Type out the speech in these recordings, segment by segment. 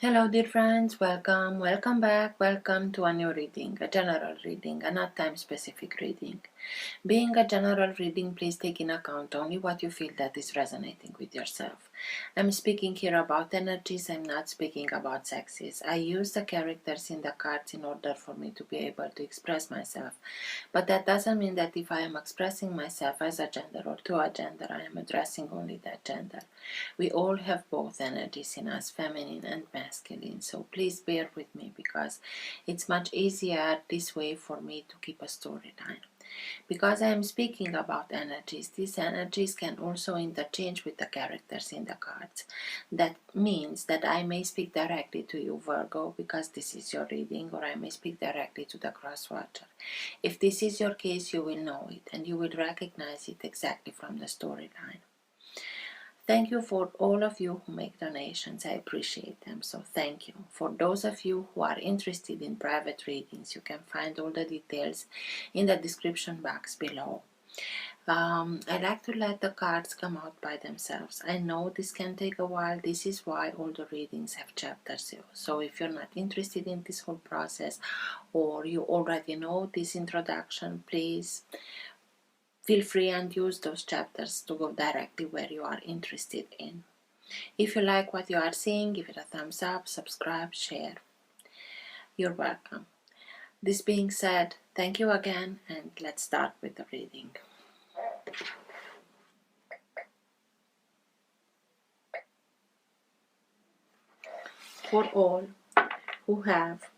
Hello dear friends, welcome back, welcome to a new reading, a general reading, a not time specific reading. Being a general reading, please take in account only what you feel that is resonating with yourself. I'm speaking here about energies, I'm not speaking about sexes. I use the characters in the cards in order for me to be able to express myself. But that doesn't mean that if I am expressing myself as a gender or to a gender, I am addressing only that gender. We all have both energies in us, feminine and masculine, so please bear with me because it's much easier this way for me to keep a storyline. Because I am speaking about energies, these energies can also interchange with the characters in the cards. That means that I may speak directly to you, Virgo, because this is your reading, or I may speak directly to the cross watcher. If this is your case, you will know it and you will recognize it exactly from the storyline. Thank you for all of you who make donations. I appreciate them, so thank you. For those of you who are interested in private readings, you can find all the details in the description box below. I like to let the cards come out by themselves. I know this can take a while. This is why all the readings have chapters. So if you're not interested in this whole process, or you already know this introduction, please feel free and use those chapters to go directly where you are interested in. If you like what you are seeing, give it a thumbs up, subscribe, share. You're welcome. This being said, thank you again, and let's start with the reading. For all who have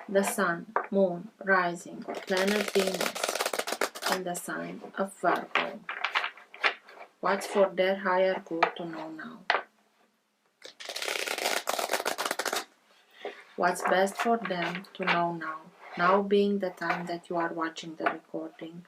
the Sun, Moon, Rising, or planet Venus in the sign of Virgo, what's for their higher good to know now? What's best for them to know now? Now being the time that you are watching the recording.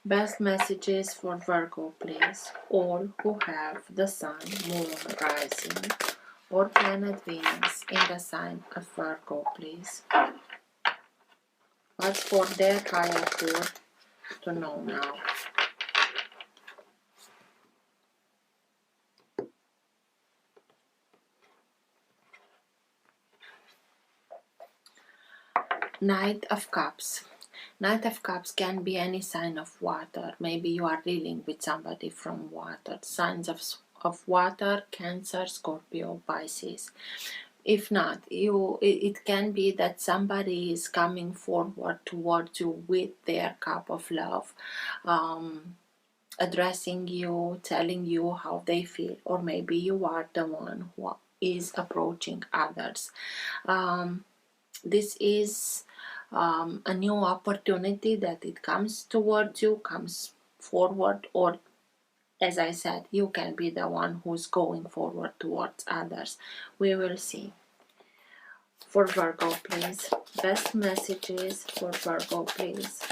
Best messages for Virgo, please. All who have the Sun, Moon, Rising, or planet Venus in the sign of Virgo, please. What's for their higher good to know now? Knight of Cups. Knight of Cups can be any sign of water. Maybe you are dealing with somebody from water. Signs of water, Cancer, Scorpio, Pisces. If not, it can be that somebody is coming forward towards you with their cup of love, addressing you, telling you how they feel, or maybe you are the one who is approaching others. This is a new opportunity that it comes towards you, comes forward, or as I said, you can be the one who's going forward towards others. We will see. For Virgo, please. Best messages for Virgo, please.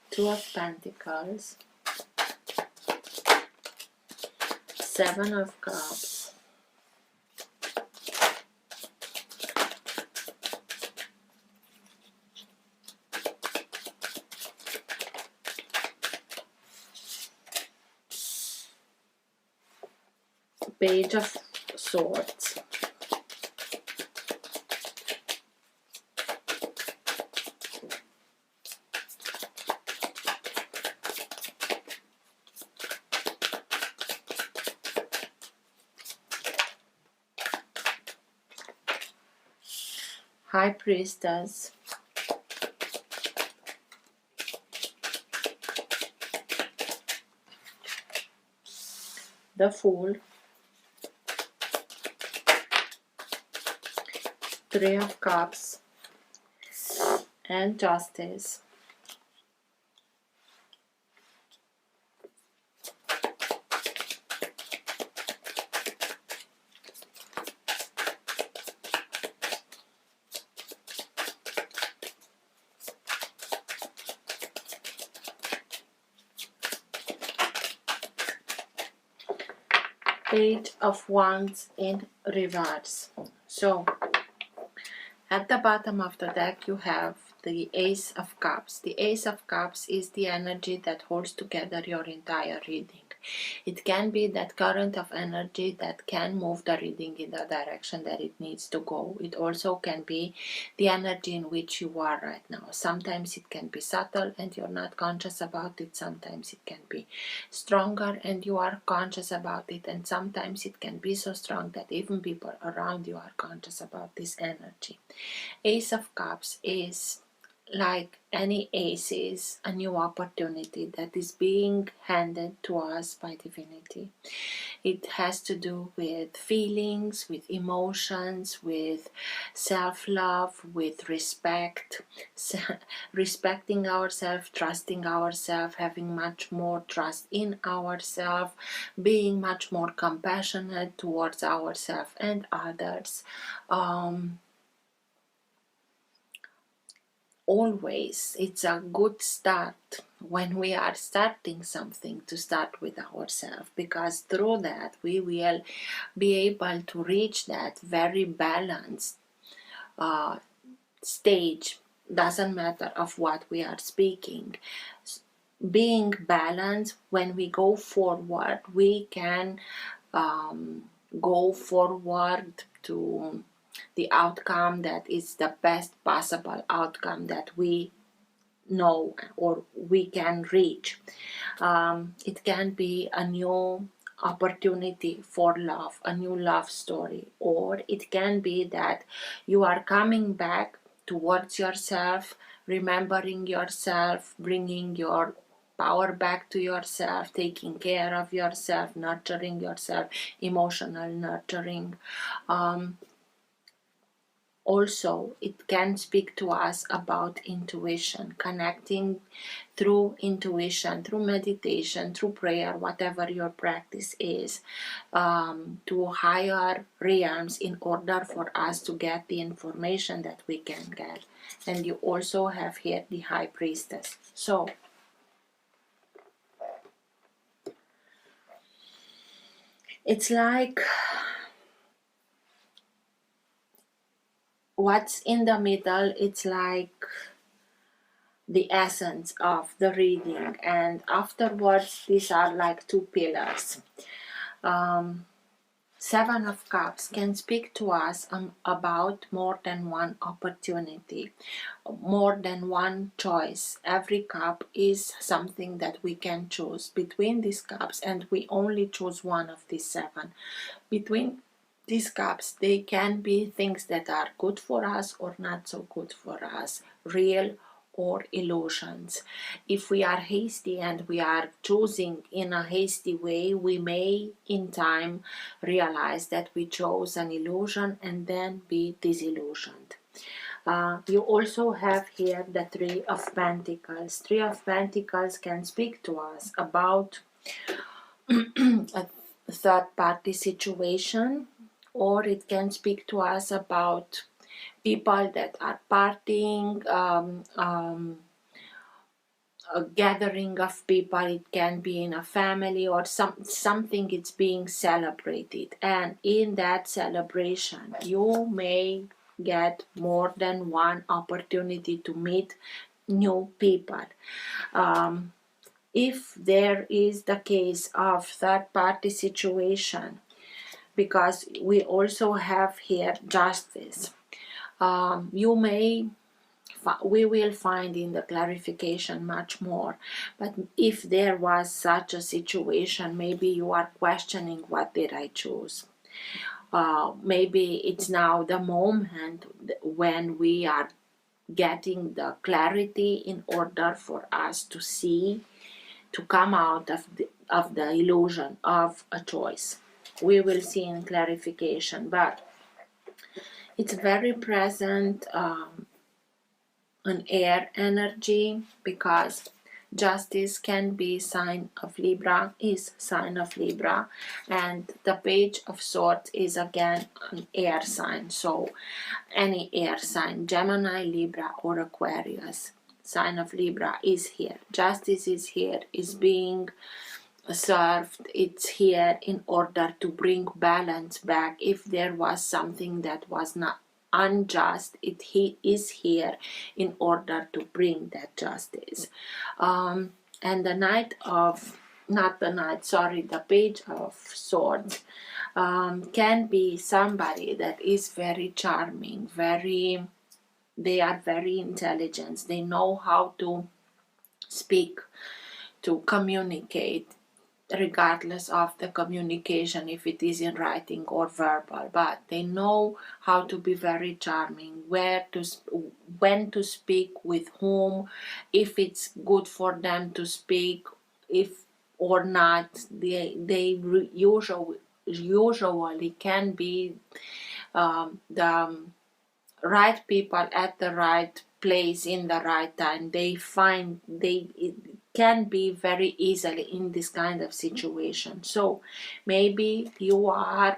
Two of Pentacles. Seven of Cups. Page of Swords. High Priestess. The Fool. Three of Cups and Justice. Page of Wands in reverse. So At the bottom of the deck, you have the Ace of Cups. The Ace of Cups is the energy that holds together your entire reading. It can be that current of energy that can move the reading in the direction that it needs to go. It also can be the energy in which you are right now. Sometimes it can be subtle and you're not conscious about it. Sometimes it can be stronger and you are conscious about it. And sometimes it can be so strong that even people around you are conscious about this energy. Ace of Cups is, like any ace, is a new opportunity that is being handed to us by divinity. It has to do with feelings, with emotions, with self-love, with respect, respecting ourselves, trusting ourselves, having much more trust in ourselves, being much more compassionate towards ourselves and others. Always, it's a good start when we are starting something to start with ourselves, because through that we will be able to reach that very balanced stage. Doesn't matter of what we are speaking. Being balanced, when we go forward, we can go forward to the outcome that is the best possible outcome that we know or we can reach. It can be a new opportunity for love, a new love story, or it can be that you are coming back towards yourself, remembering yourself, bringing your power back to yourself, taking care of yourself, nurturing yourself, emotional nurturing. Also, it can speak to us about intuition, connecting through intuition, through meditation, through prayer, whatever your practice is, to higher realms in order for us to get the information that we can get. And you also have here the High Priestess. So, it's like what's in the middle, it's like the essence of the reading, and afterwards these are like two pillars. Seven of Cups can speak to us about more than one opportunity, more than one choice. Every cup is something that we can choose between these cups, and we only choose one of these seven. Between these cups, they can be things that are good for us or not so good for us, real or illusions. If we are hasty and we are choosing in a hasty way, we may in time realize that we chose an illusion and then be disillusioned. You also have here the Three of Pentacles. Three of Pentacles can speak to us about a third-party situation, or it can speak to us about people that are partying, a gathering of people. It can be in a family or something it's being celebrated, and in that celebration you may get more than one opportunity to meet new people. If there is the case of third-party situation, because we also have here Justice, we will find in the clarification much more. But if there was such a situation, maybe you are questioning, what did I choose? Maybe it's now the moment when we are getting the clarity in order for us to see, to come out of the illusion of a choice. We will see in clarification, but it's very present, an air energy, because Justice can be sign of Libra, is sign of Libra, and the Page of Swords is again an air sign. So any air sign, Gemini, Libra or Aquarius, sign of Libra is here. Justice is here, is being served. It's here in order to bring balance back if there was something that was not unjust, he is here in order to bring that justice. And the the page of swords can be somebody that is very charming, they are very intelligent, they know how to speak, to communicate, regardless of the communication, if it is in writing or verbal, but they know how to be very charming, when to speak with whom, if it's good for them to speak, if or not. They usually can be the right people at the right place in the right time. It can be very easily in this kind of situation. So maybe you are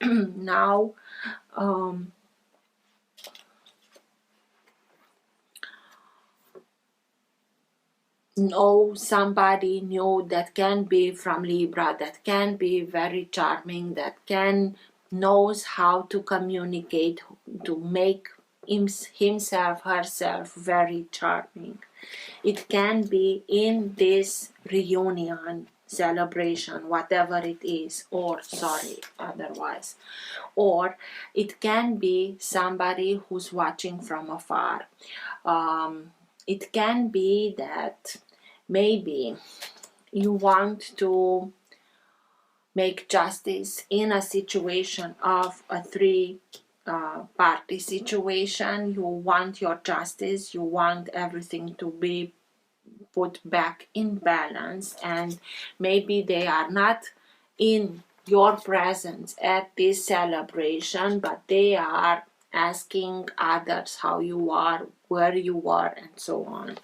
now know somebody new that can be from Libra, that can be very charming, that can knows how to communicate, to make himself, herself very charming. It can be in this reunion, celebration, whatever it is, or otherwise. Or it can be somebody who's watching from afar. It can be that maybe you want to make justice in a situation of a three-party situation. You want your justice, you want everything to be put back in balance, and maybe they are not in your presence at this celebration, but they are asking others how you are, where you are, and so on.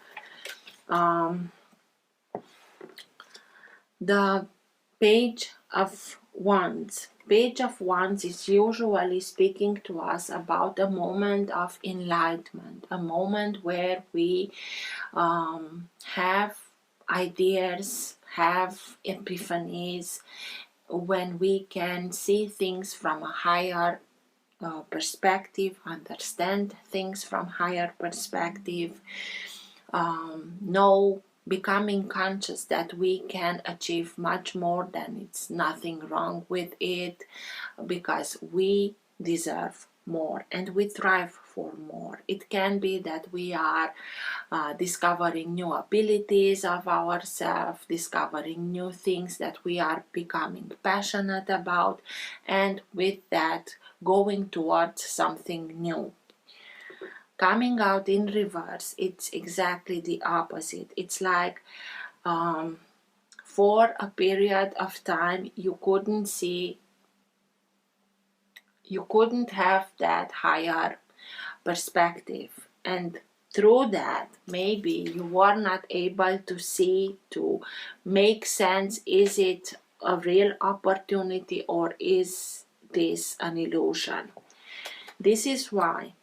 The Page of Wands. Page of Wands is usually speaking to us about a moment of enlightenment, a moment where we have ideas, have epiphanies, when we can see things from a higher perspective, understand things from higher perspective, know, becoming conscious that we can achieve much more, than it's nothing wrong with it, because we deserve more and we thrive for more. It can be that we are discovering new abilities of ourselves, discovering new things that we are becoming passionate about, and with that going towards something new. Coming out in reverse, it's exactly the opposite. It's like for a period of time you couldn't have that higher perspective, and through that maybe you were not able to see, to make sense, is it a real opportunity or is this an illusion? This is why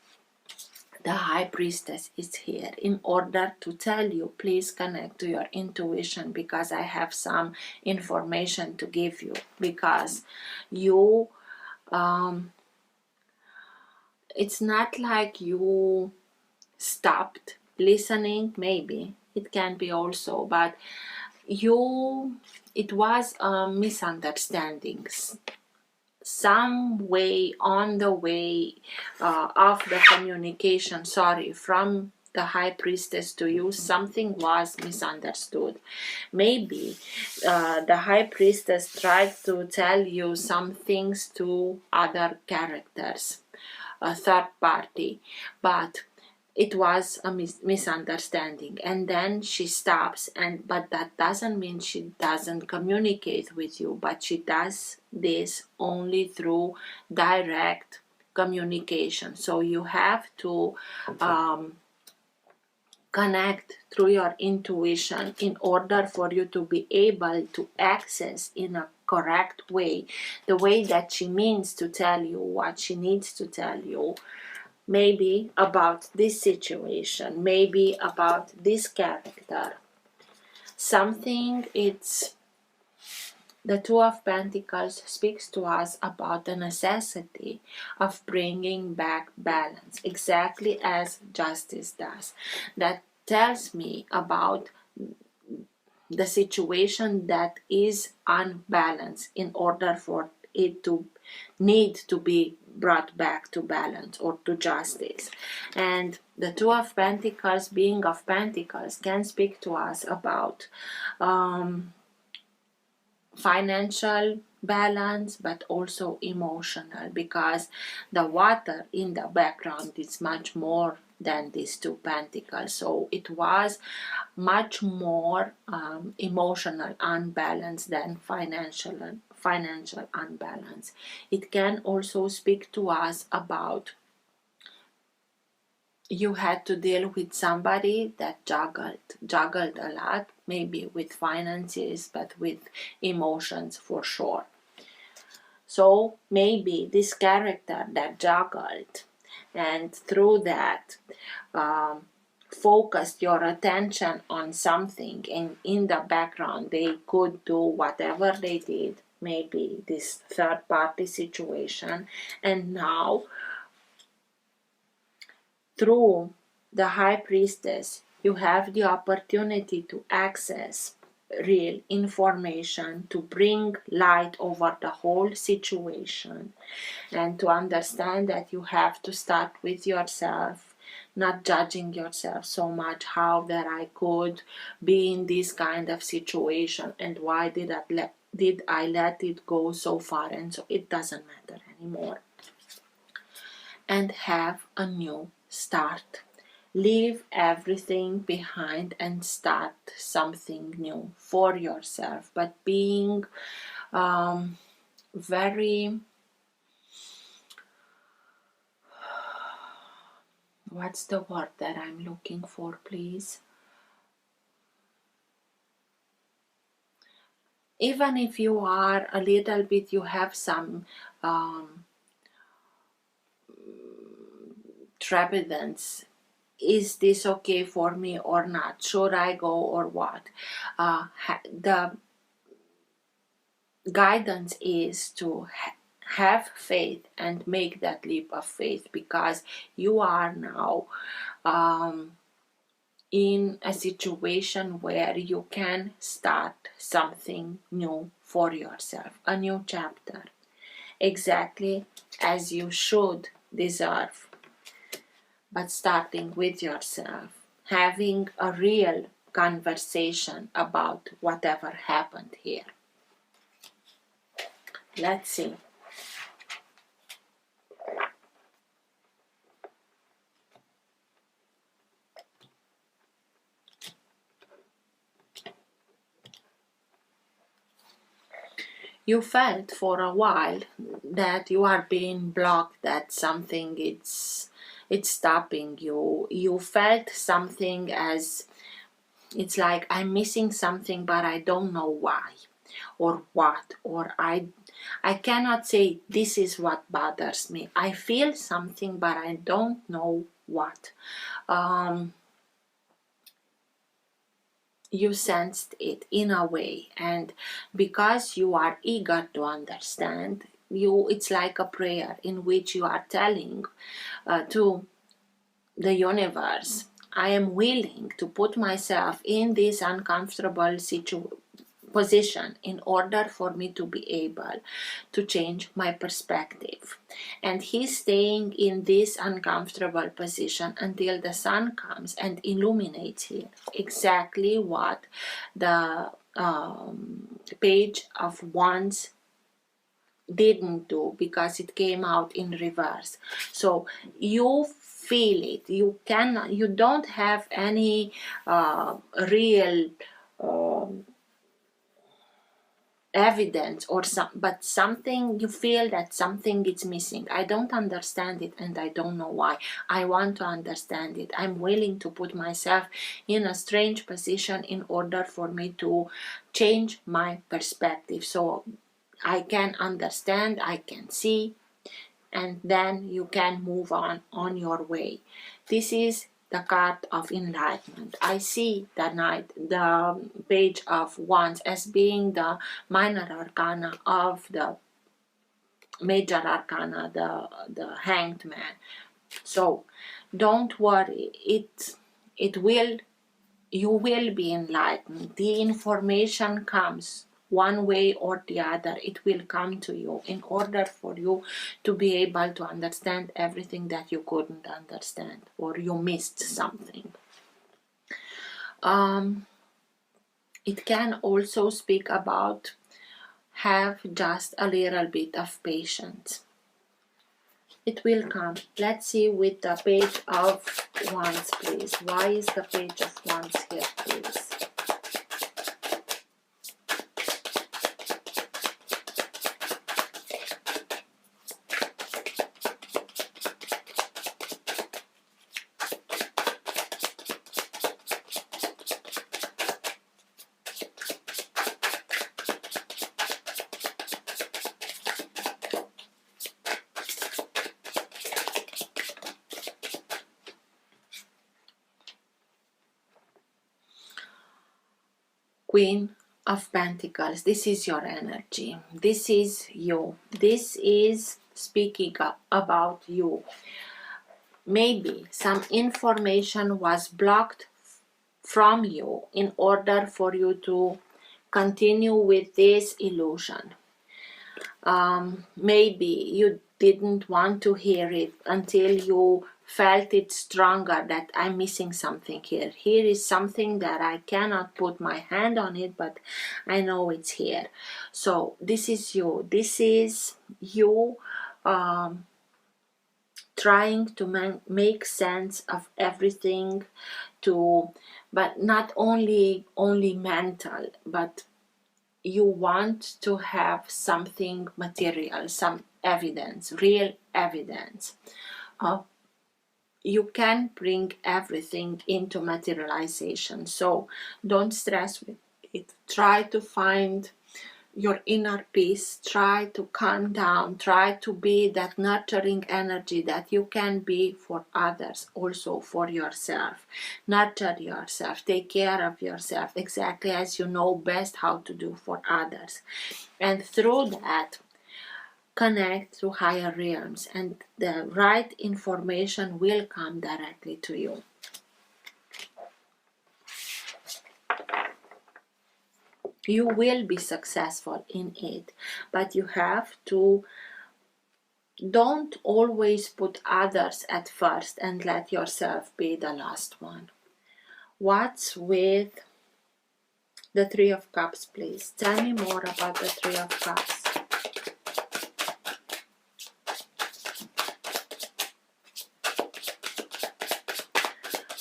the High Priestess is here, in order to tell you, please connect to your intuition, because I have some information to give you, because you it's not like you stopped listening. Maybe it can be also, but it was a misunderstandings some way on the way of the communication, from the High Priestess to you. Something was misunderstood. Maybe the High Priestess tried to tell you some things to other characters, a third party, but it was a misunderstanding, and then she stops, but that doesn't mean she doesn't communicate with you, but she does this only through direct communication. So you have to connect through your intuition in order for you to be able to access in a correct way, the way that she means to tell you what she needs to tell you. Maybe about this situation, maybe about this character. Something, it's The Two of Pentacles speaks to us about the necessity of bringing back balance, exactly as justice does. That tells me about the situation that is unbalanced in order for it to need to be brought back to balance or to justice. And the Two of Pentacles, being of Pentacles, can speak to us about financial balance, but also emotional, because the water in the background is much more than these two pentacles. So it was much more emotional unbalance than financial unbalance. It can also speak to us about you had to deal with somebody that juggled a lot, maybe with finances, but with emotions for sure. So maybe this character that juggled, and through that focused your attention on something, and in the background they could do whatever they did, maybe this third party situation, and now through the High Priestess, you have the opportunity to access real information, to bring light over the whole situation, and to understand that you have to start with yourself, not judging yourself so much. How that I could be in this kind of situation, and why did I let it go so far, and so it doesn't matter anymore. And have a new start. Leave everything behind and start something new for yourself, but being very, what's the word that I'm looking for, please? Even if you are a little bit, you have some trepidance. Is this okay for me or not? Should I go or what? The guidance is to have faith and make that leap of faith, because you are now in a situation where you can start something new for yourself, a new chapter, exactly as you should deserve. But starting with yourself, having a real conversation about whatever happened here. Let's see. You felt for a while that you are being blocked, that something it's stopping you. You felt something as it's like I'm missing something, but I don't know why or what, or I cannot say this is what bothers me. I feel something, but I don't know what. You sensed it in a way, and because you are eager to understand, it's like a prayer in which you are telling to the universe, I am willing to put myself in this uncomfortable position in order for me to be able to change my perspective. And he's staying in this uncomfortable position until the sun comes and illuminates here exactly what the Page of Wands didn't do, because it came out in reverse. So you feel it, you don't have any real evidence or but something, you feel that something is missing. I don't understand it and I don't know why. I want to understand it. I'm willing to put myself in a strange position in order for me to change my perspective, so I can understand, I can see, and then you can move on your way. This is the card of enlightenment. I see the Page of Wands as being the minor arcana of the major arcana, the Hanged Man. So don't worry, you will be enlightened. The information comes one way or the other. It will come to you in order for you to be able to understand everything that you couldn't understand or you missed something. It can also speak about have just a little bit of patience. It will come. Let's see with the Page of Wands, please. Why is the Page of Wands here, please? Queen of Pentacles, this is your energy. This is you. This is speaking about you. Maybe some information was blocked from you in order for you to continue with this illusion. Maybe you didn't want to hear it until you felt it stronger that I'm missing something here. Here is something that I cannot put my hand on it, but I know it's here. So this is you. This is you trying to make sense of everything, but not only mental, but you want to have something material, some evidence, real evidence. You can bring everything into materialization, so don't stress with it. Try to find your inner peace, try to calm down, try to be that nurturing energy that you can be for others, also for yourself. Nurture yourself, take care of yourself exactly as you know best how to do for others, and through that connect to higher realms, and the right information will come directly to you. You will be successful in it, but you have to don't always put others at first and let yourself be the last one. What's with the Three of Cups, please? Tell me more about the Three of Cups.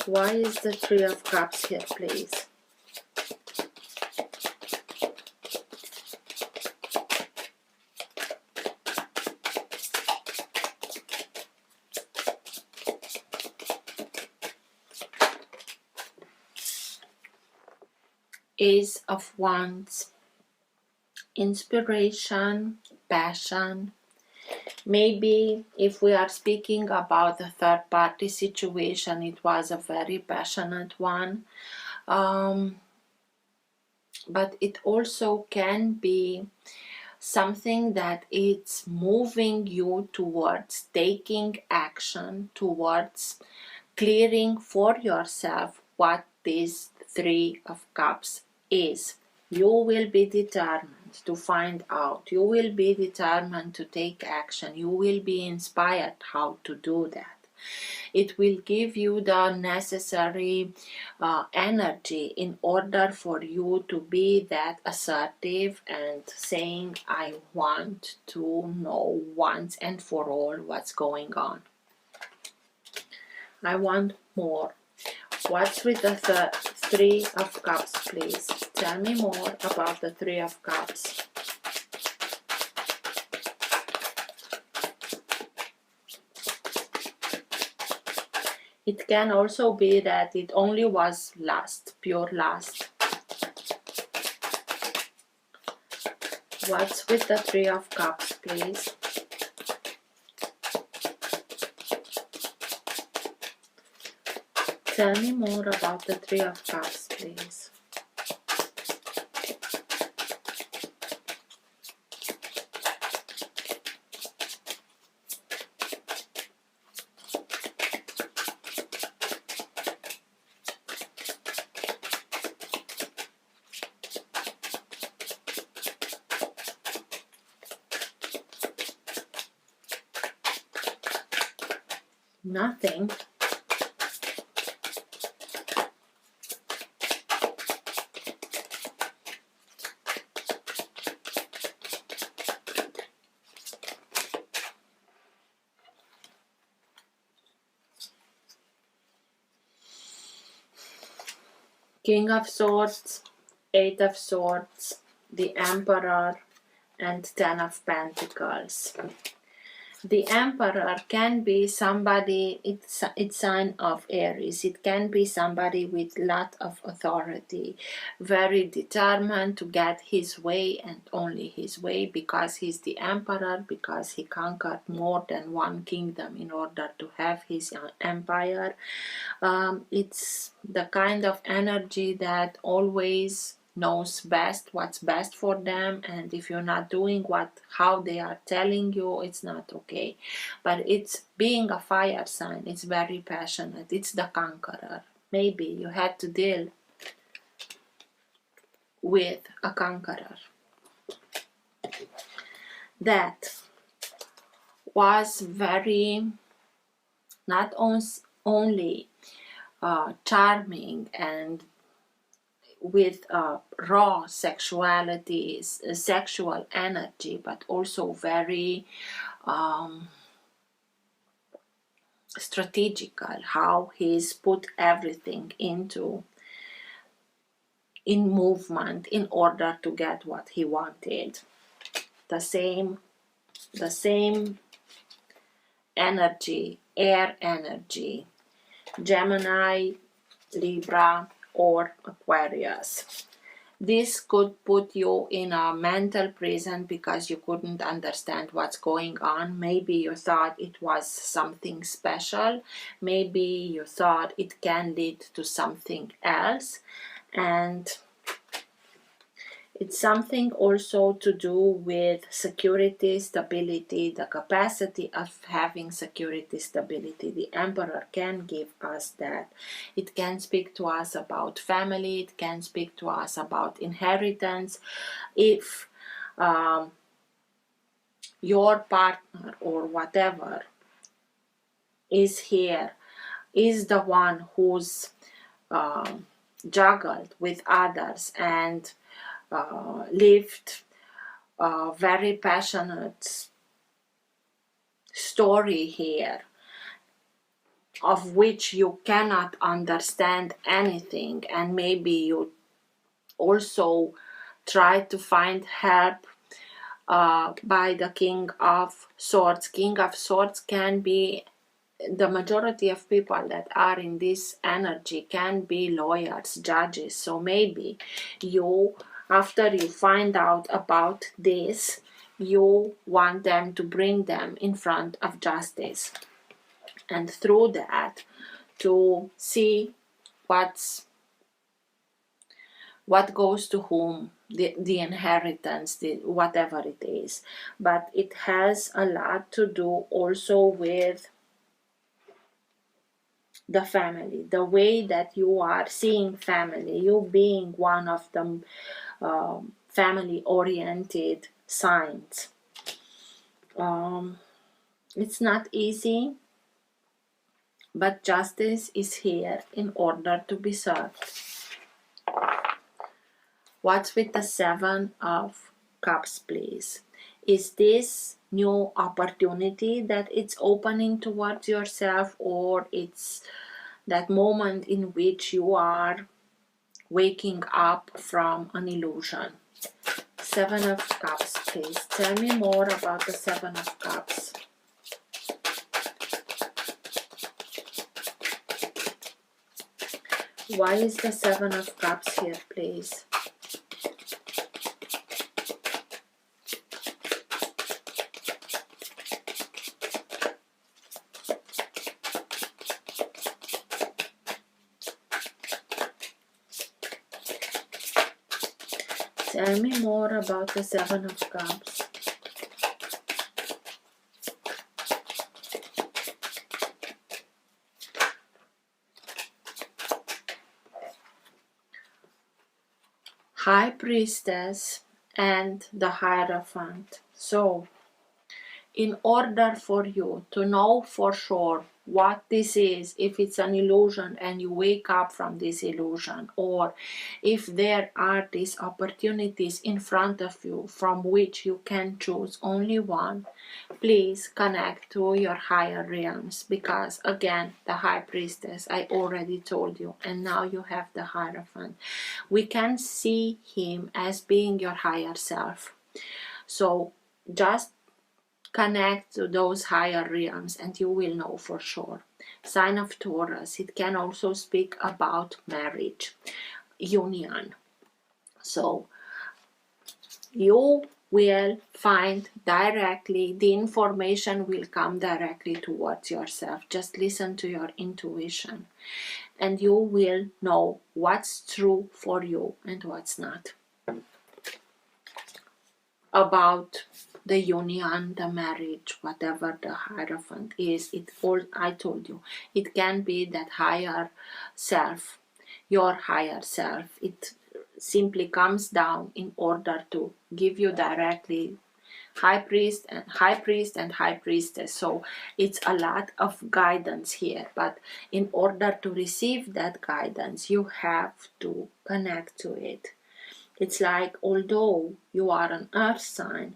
Why is the Three of Cups here, please? Ace of Wands, inspiration, passion. Maybe if we are speaking about the third party situation, it was a very passionate one. But it also can be something that it's moving you towards taking action, towards clearing for yourself what this Three of Cups is. You will be determined to find out. You will be determined to take action. You will be inspired how to do that. It will give you the necessary energy in order for you to be that assertive and saying, I want to know once and for all what's going on. I want more. What's with the Three of Cups, please? Tell me more about the Three of Cups. It can also be that it only was lust, pure lust. What's with the Three of Cups, please? Tell me more about the Three of Cups, please. Nothing. King of Swords, Eight of Swords, the Emperor, and Ten of Pentacles. The Emperor can be somebody, it's sign of Aries. It can be somebody with lot of authority, very determined to get his way and only his way, because he's the Emperor, because he conquered more than one kingdom in order to have his empire. It's the kind of energy that always knows best what's best for them, and if you're not doing how they are telling you, it's not okay. But it's being a fire sign, it's very passionate, it's the conqueror. Maybe you had to deal with a conqueror that was very not only charming and with raw sexuality, sexual energy, but also very strategical, how he's put everything in movement in order to get what he wanted. The same energy, air energy, Gemini, Libra, or Aquarius. This could put you in a mental prison because you couldn't understand what's going on. Maybe you thought it was something special. Maybe you thought it can lead to something else. And it's something also to do with security, stability, the capacity of having security, stability. The Emperor can give us that. It can speak to us about family. It can speak to us about inheritance. If your partner or whatever is here, is the one who's juggled with others and lived a very passionate story here, of which you cannot understand anything, and maybe you also try to find help by the King of Swords. King of Swords can be, the majority of people that are in this energy can be lawyers, judges. So maybe you, after you find out about this, you want them to bring them in front of justice, and through that to see what goes to whom, the inheritance, whatever it is. But it has a lot to do also with the family, the way that you are seeing family, you being one of the family-oriented signs. It's not easy, but justice is here in order to be served. What's with the Seven of Cups, please? Is this new opportunity that it's opening towards yourself, or it's that moment in which you are waking up from an illusion? Seven of Cups, please. Tell me more about the Seven of Cups. Why is the Seven of Cups here, please? Tell me more about the Seven of Cups. High Priestess and the Hierophant. So, in order for you to know for sure what this is, if it's an illusion and you wake up from this illusion, or if there are these opportunities in front of you from which you can choose only one, please connect to your higher realms, because again, the High Priestess, I already told you, and now you have the Hierophant. We can see him as being your higher self. So just connect to those higher realms and you will know for sure. Sign of Taurus, it can also speak about marriage, union. So you will find directly, the information will come directly towards yourself. Just listen to your intuition and you will know what's true for you and what's not. About the union, the marriage, whatever the Hierophant is, it all, I told you, it can be that higher self, your higher self. It simply comes down in order to give you directly high priest and high priestess. So it's a lot of guidance here, but in order to receive that guidance, you have to connect to it. It's like, although you are an earth sign,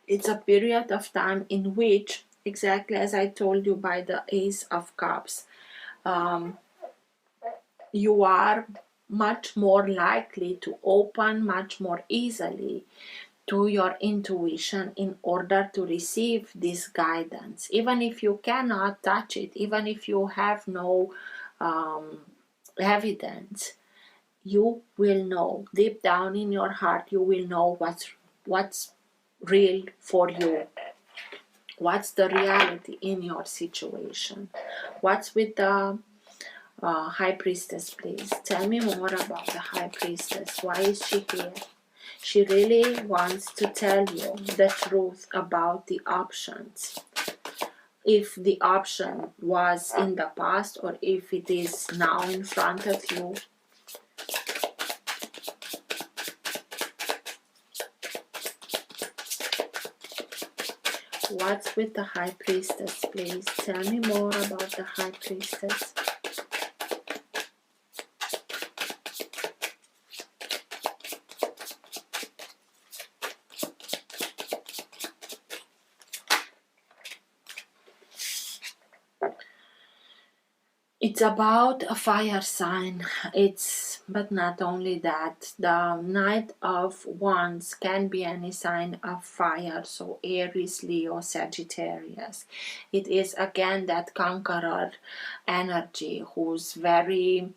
it's a period of time in which, exactly as I told you by the Ace of Cups, you are much more likely to open much more easily to your intuition in order to receive this guidance. Even if you cannot touch it, even if you have no evidence, you will know deep down in your heart, you will know what's real for you, what's the reality in your situation. What's with the High Priestess, please? Tell me more about the High Priestess. Why is she here? She really wants to tell you the truth about the options. If the option was in the past or if it is now in front of you. What's with the High Priestess, please? Tell me more about the High Priestess. It's about a fire sign. But not only that, the Knight of Wands can be any sign of fire, so Aries, Leo, Sagittarius. It is again that conqueror energy who's very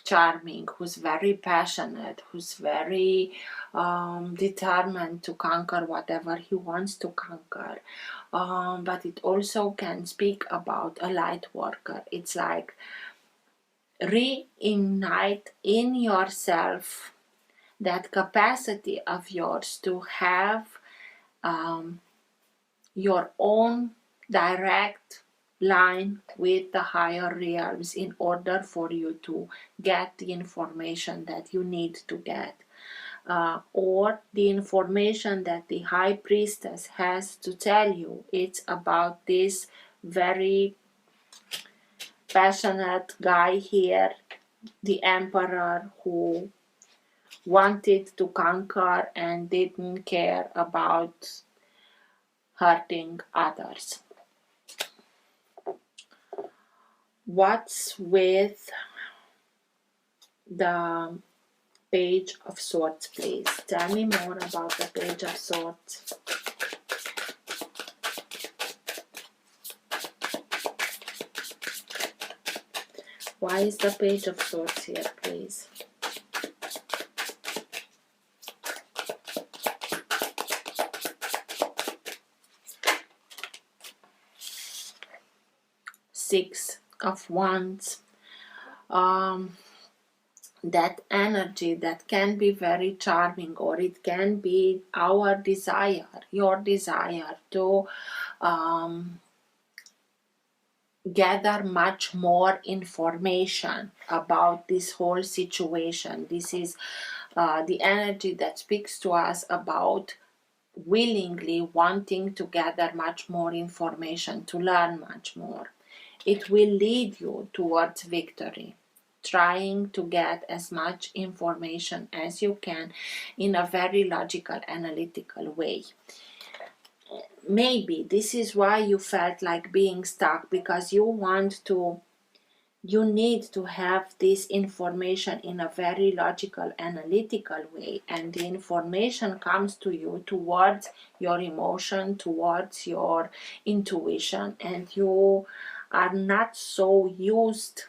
charming, who's very passionate, who's very determined to conquer whatever he wants to conquer. But it also can speak about a light worker. It's like reignite in yourself that capacity of yours to have your own direct line with the higher realms in order for you to get the information that you need to get. Or the information that the High Priestess has to tell you. It's about this very passionate guy here, the Emperor, who wanted to conquer and didn't care about hurting others. What's with the Page of Swords, please? Tell me more about the Page of Swords. Why is the Page of Swords here, please? Six of Wands. that energy that can be very charming, or it can be our desire, your desire to gather much more information about this whole situation. This is the energy that speaks to us about willingly wanting to gather much more information, to learn much more. It will lead you towards victory, trying to get as much information as you can in a very logical, analytical way. Maybe this is why you felt like being stuck, because you need to have this information in a very logical, analytical way, and the information comes to you towards your emotion, towards your intuition, and you are not so used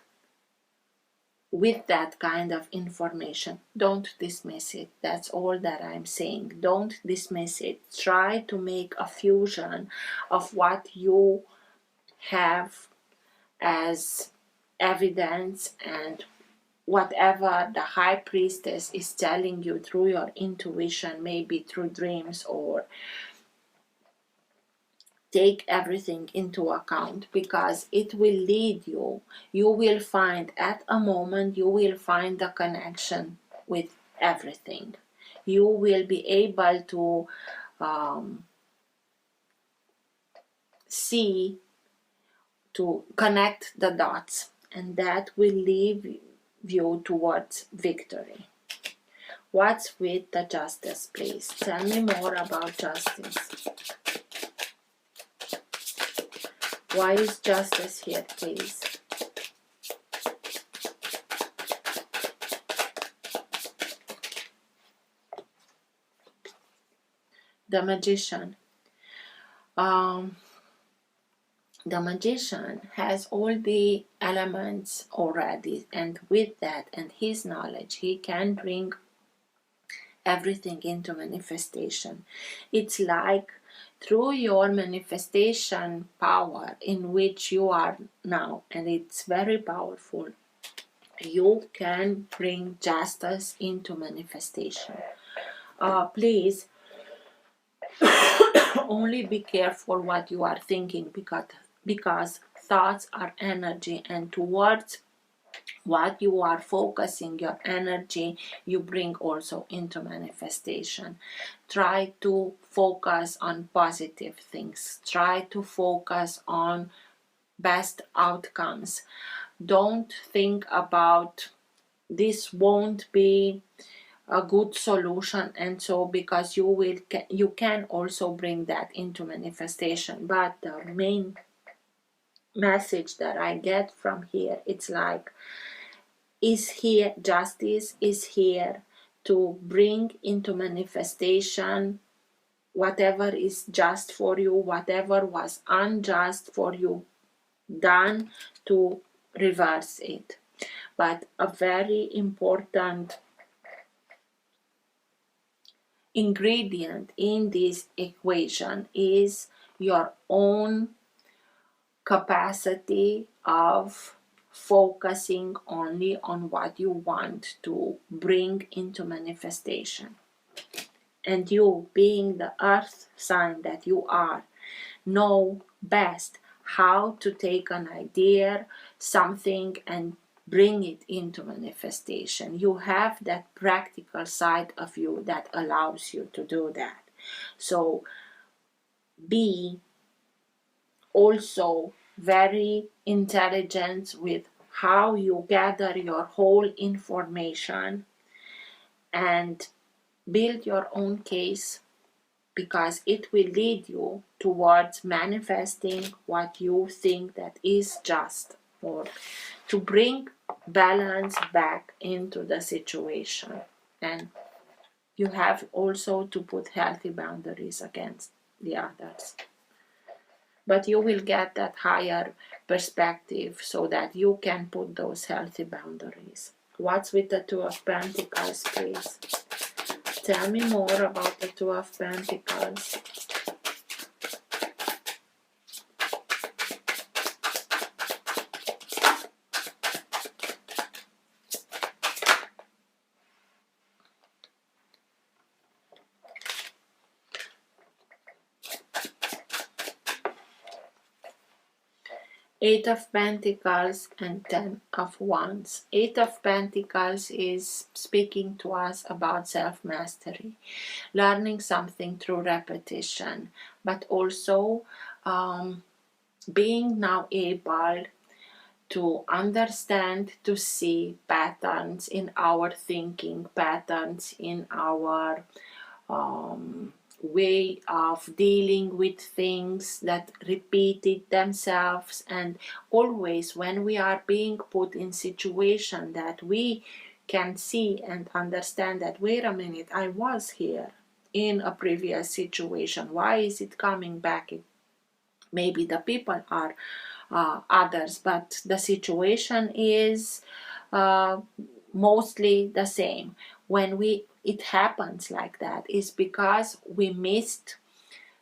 with that kind of information. Don't dismiss it. That's all that I'm saying. Don't dismiss it. Try to make a fusion of what you have as evidence and whatever the high priestess is telling you through your intuition, maybe through dreams, or take everything into account, because it will lead you. You will find at a moment, you will find the connection with everything. You will be able to see, to connect the dots, and that will lead you towards victory. What's with the justice, please? Tell me more about justice. Why is justice here, please? The magician. The magician has all the elements already, and with that and his knowledge, he can bring everything into manifestation. It's like through your manifestation power in which you are now, and it's very powerful, you can bring justice into manifestation. Please only be careful what you are thinking, because thoughts are energy, and towards what you are focusing your energy, you bring also into manifestation. Try to focus on positive things. Try to focus on best outcomes. Don't think about this won't be a good solution, and so, because you can also bring that into manifestation. But the main message that I get from here, it's like, justice is here to bring into manifestation whatever is just for you, whatever was unjust for you, done to reverse it. But a very important ingredient in this equation is your own capacity of focusing only on what you want to bring into manifestation. And you, being the earth sign that you are, know best how to take an idea, something, and bring it into manifestation. You have that practical side of you that allows you to do that. So be also very intelligent with how you gather your whole information and build your own case, because it will lead you towards manifesting what you think that is just, or to bring balance back into the situation. And you have also to put healthy boundaries against the others. But you will get that higher perspective so that you can put those healthy boundaries. What's with the Two of Pentacles, please? Tell me more about the Two of Pentacles. Eight of Pentacles and Ten of Wands. Eight of Pentacles is speaking to us about self-mastery, learning something through repetition, but also being now able to understand, to see patterns in our thinking, patterns in our way of dealing with things that repeated themselves. And always when we are being put in situation that we can see and understand that, wait a minute, I was here in a previous situation, why is it coming back? Maybe the people are others, but the situation is mostly the same. When it happens like that is because we missed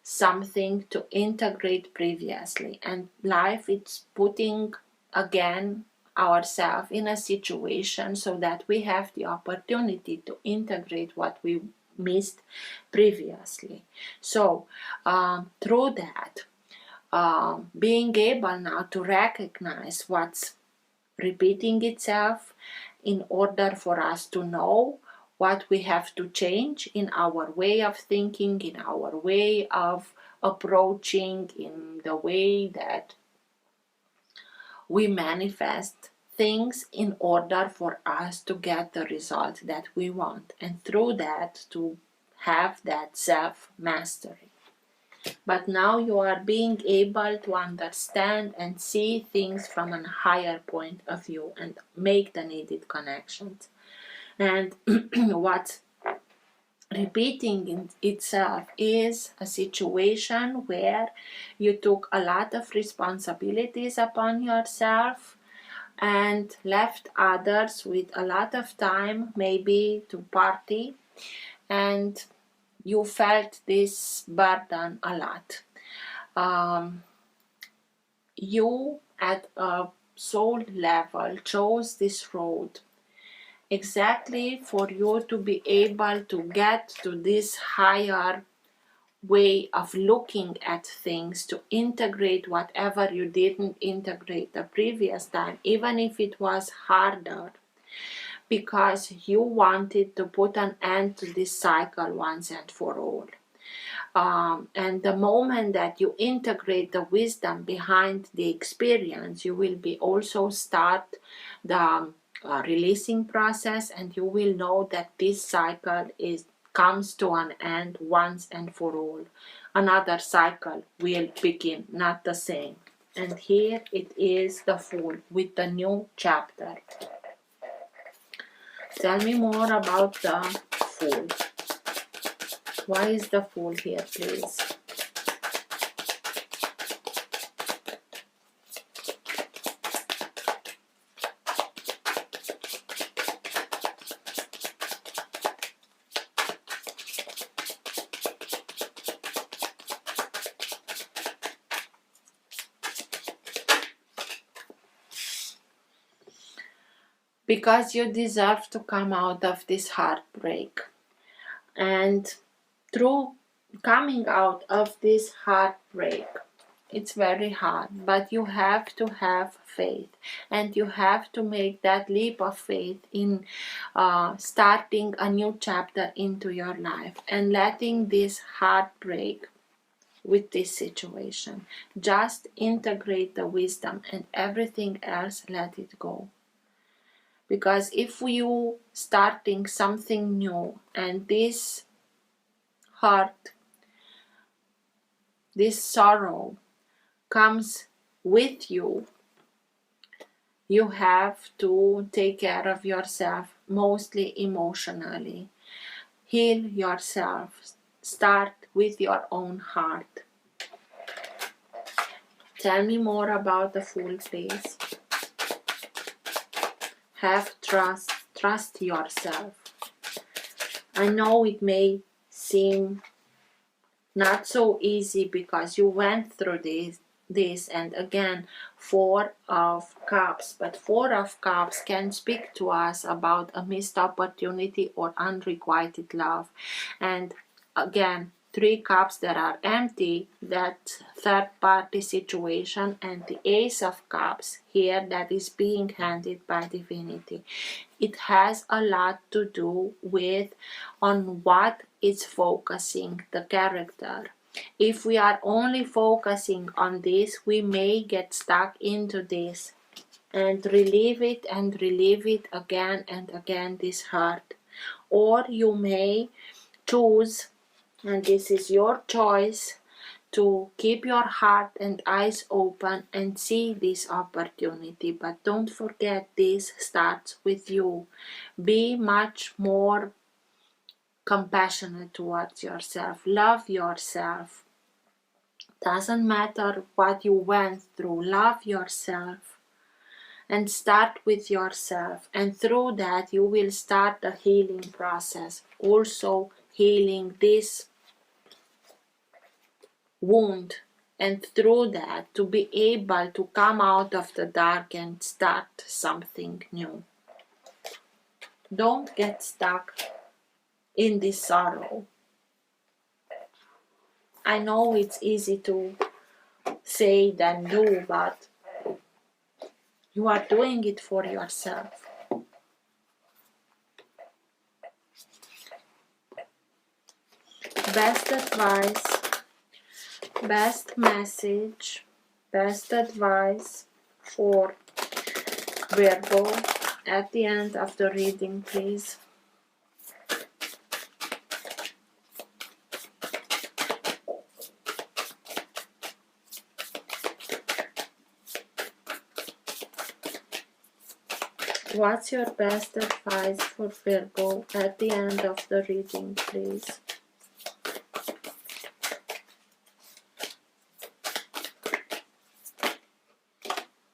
something to integrate previously, and life is putting again ourselves in a situation so that we have the opportunity to integrate what we missed previously. So through that, being able now to recognize what's repeating itself in order for us to know what we have to change in our way of thinking, in our way of approaching, in the way that we manifest things in order for us to get the result that we want, and through that to have that self-mastery. But now you are being able to understand and see things from a higher point of view and make the needed connections. And what's repeating in itself is a situation where you took a lot of responsibilities upon yourself and left others with a lot of time, maybe to party, and you felt this burden a lot. You at a soul level chose this road exactly for you to be able to get to this higher way of looking at things, to integrate whatever you didn't integrate the previous time, even if it was harder, because you wanted to put an end to this cycle once and for all. And the moment that you integrate the wisdom behind the experience, you will be also start the releasing process, and you will know that this cycle comes to an end once and for all. Another cycle will begin, not the same. And here it is, the Fool with the new chapter. Tell me more about the Fool. Why is the Fool here, please? Because you deserve to come out of this heartbreak. And through coming out of this heartbreak, it's very hard, but you have to have faith, and you have to make that leap of faith in starting a new chapter into your life and letting this heartbreak with this situation. Just integrate the wisdom, and everything else, let it go. Because if you starting something new and this hurt, this sorrow comes with you, you have to take care of yourself, mostly emotionally. Heal yourself. Start with your own heart. Tell me more about the Fool, please. Have trust. Trust yourself. I know it may seem not so easy because you went through this, and again, Four of Cups. But Four of Cups can speak to us about a missed opportunity or unrequited love. And again, 3 cups that are empty, that third party situation, and the Ace of Cups here that is being handed by divinity. It has a lot to do with on what it's focusing the character. If we are only focusing on this, we may get stuck into this and relive it again and again, this hurt. Or you may choose, and this is your choice, to keep your heart and eyes open and see this opportunity. But don't forget, this starts with you. Be much more compassionate towards yourself. Love yourself. Doesn't matter what you went through. Love yourself. And start with yourself. And through that, you will start the healing process. Also healing this wound, and through that to be able to come out of the dark and start something new. Don't get stuck in this sorrow. I know it's easy to say than do, but you are doing it for yourself. Best advice, best message, best advice for Virgo at the end of the reading, please. What's your best advice for Virgo at the end of the reading, please?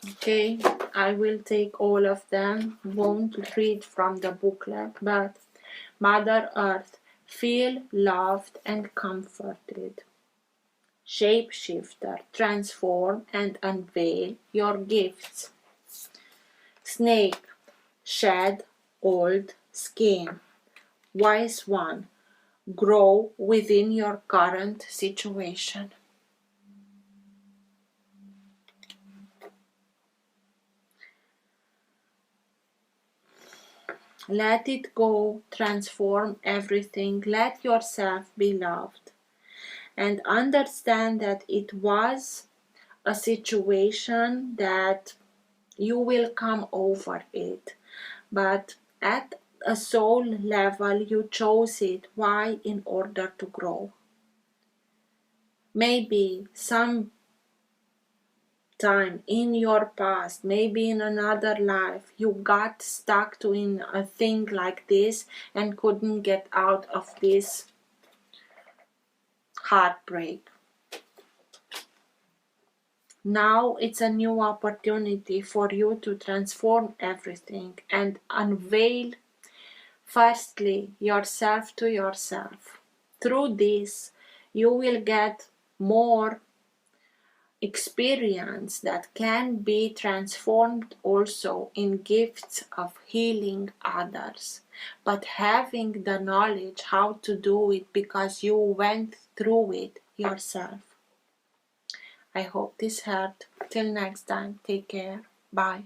Okay, I will take all of them. Won't read from the booklet, but Mother Earth, feel loved and comforted. Shapeshifter, transform and unveil your gifts. Snake, shed old skin. Wise one, grow within your current situation. Let it go, transform everything, let yourself be loved. And understand that it was a situation that you will come over it. But at a soul level, you chose it. Why? In order to grow. Maybe some time in your past, maybe in another life, you got stuck to in a thing like this and couldn't get out of this heartbreak. Now it's a new opportunity for you to transform everything and unveil firstly yourself to yourself. Through this, you will get more experience that can be transformed also in gifts of healing others, but having the knowledge how to do it because you went through it yourself. I hope this helped. Till next time, take care. Bye.